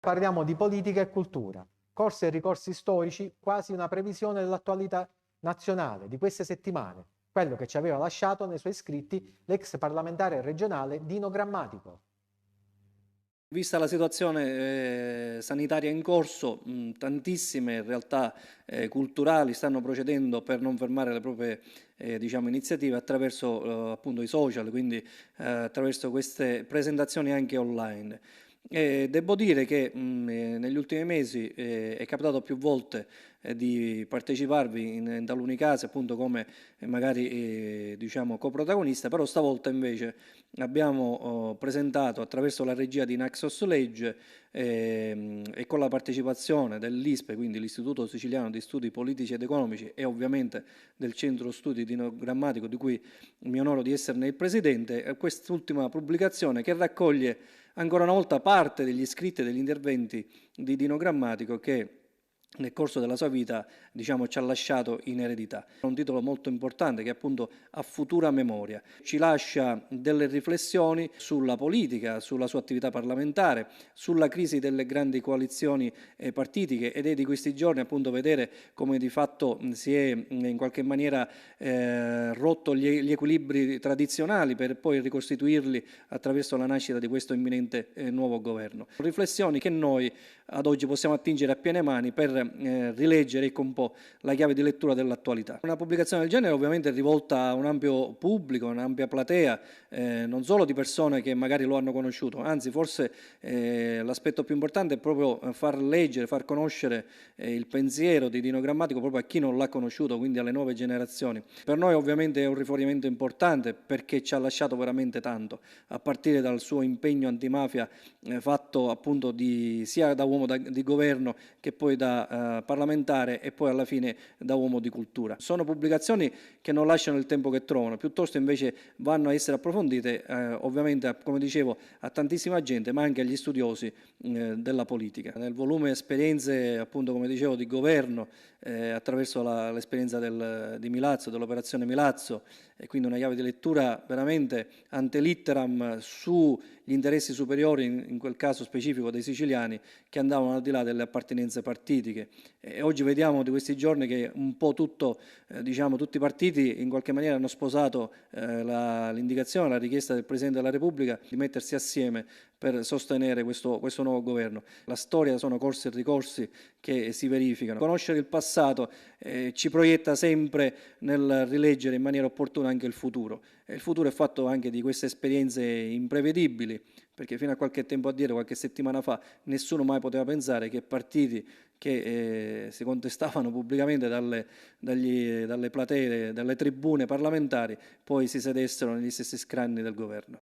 Parliamo di politica e cultura, corsi e ricorsi storici, quasi una previsione dell'attualità nazionale di queste settimane, quello che ci aveva lasciato nei suoi scritti l'ex parlamentare regionale Dino Grammatico. Vista la situazione sanitaria in corso, tantissime realtà culturali stanno procedendo per non fermare le proprie iniziative attraverso appunto i social, quindi attraverso queste presentazioni anche online. Devo dire che negli ultimi mesi è capitato più volte di parteciparvi in taluni casi appunto come magari coprotagonista, però stavolta invece abbiamo presentato attraverso la regia di Naxos Legge e con la partecipazione dell'ISPE, quindi l'Istituto Siciliano di Studi Politici ed Economici, e ovviamente del Centro Studi Dino Grammatico, di cui mi onoro di esserne il presidente, quest'ultima pubblicazione che raccoglie ancora una volta parte degli scritti e degli interventi di Dino Grammatico che nel corso della sua vita ci ha lasciato in eredità. È un titolo molto importante che appunto A futura memoria ci lascia delle riflessioni sulla politica, sulla sua attività parlamentare, sulla crisi delle grandi coalizioni partitiche, ed è di questi giorni appunto vedere come di fatto si è in qualche maniera rotto gli equilibri tradizionali per poi ricostituirli attraverso la nascita di questo imminente nuovo governo. Riflessioni che noi ad oggi possiamo attingere a piene mani per rileggere un po' la chiave di lettura dell'attualità. Una pubblicazione del genere ovviamente è rivolta a un ampio pubblico, un'ampia platea, non solo di persone che magari lo hanno conosciuto, anzi forse l'aspetto più importante è proprio far leggere, far conoscere il pensiero di Dino Grammatico proprio a chi non l'ha conosciuto, quindi alle nuove generazioni. Per noi ovviamente è un riferimento importante perché ci ha lasciato veramente tanto, a partire dal suo impegno antimafia fatto appunto sia da uomo di governo che poi da parlamentare e poi alla fine da uomo di cultura. Sono pubblicazioni che non lasciano il tempo che trovano, piuttosto invece vanno a essere approfondite ovviamente, come dicevo, a tantissima gente, ma anche agli studiosi della politica. Nel volume esperienze appunto, come dicevo, di governo attraverso l'esperienza di Milazzo, dell'operazione Milazzo, e quindi una chiave di lettura veramente ante litteram sugli interessi superiori, in quel caso specifico dei siciliani, che andavano al di là delle appartenenze partitiche. E oggi vediamo di questi giorni che un po' tutti i partiti in qualche maniera hanno sposato l'indicazione, la richiesta del Presidente della Repubblica di mettersi assieme per sostenere questo nuovo governo. La storia sono corsi e ricorsi che si verificano. Conoscere il passato ci proietta sempre nel rileggere in maniera opportuna anche il futuro. E il futuro è fatto anche di queste esperienze imprevedibili, perché fino a qualche tempo addietro, qualche settimana fa, nessuno mai poteva pensare che partiti che si contestavano pubblicamente dalle platee, dalle tribune parlamentari, poi si sedessero negli stessi scranni del governo.